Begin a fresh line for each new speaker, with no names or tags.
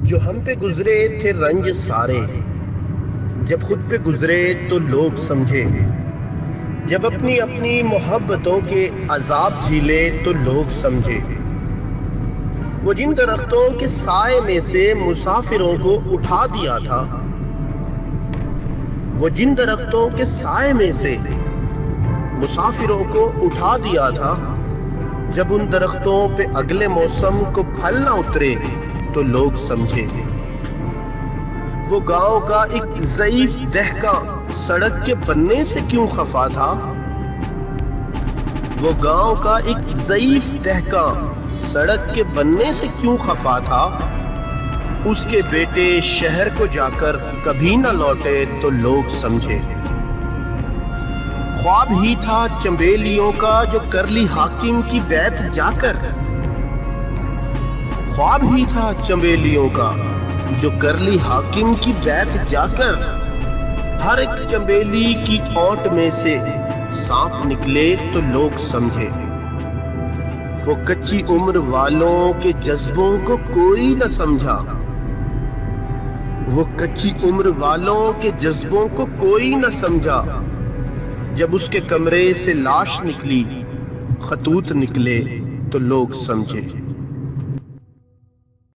جو ہم پہ گزرے تھے رنج سارے، جب خود پہ گزرے تو لوگ سمجھے، جب اپنی اپنی محبتوں کے عذاب جھیلے تو لوگ سمجھے۔ وہ جن درختوں کے سائے میں سے مسافروں کو اٹھا دیا تھا، وہ جن درختوں کے سائے میں سے مسافروں کو اٹھا دیا تھا، جب ان درختوں پہ اگلے موسم کو پھل نہ اترے تو لوگ سمجھے۔ وہ گاؤں کا ایک ضعیف دہقاں سڑک کے بننے سے کیوں خفا تھا؟ وہ گاؤں کا ایک ضعیف دہقاں سڑک کے بننے سے کیوں خفا تھا؟ اس کے بیٹے شہر کو جا کر کبھی نہ لوٹے تو لوگ سمجھے۔ خواب ہی تھا چنبیلیوں کا جو کر لی حاکم کی بیعت جا کر، خواب ہی تھا چنبیلیوں کا جو کر لی حاکم کی بیعت جا کر۔ ہر ایک چنبیلی کی اونٹ میں سے سانپ نکلے تو لوگ سمجھے۔ وہ کچی عمر والوں کے جذبوں کو کوئی نہ سمجھا، وہ کچی عمر والوں کے جذبوں کو کوئی نہ سمجھا۔ جب اس کے کمرے سے لاش نکلی، خطوط نکلے تو لوگ سمجھے۔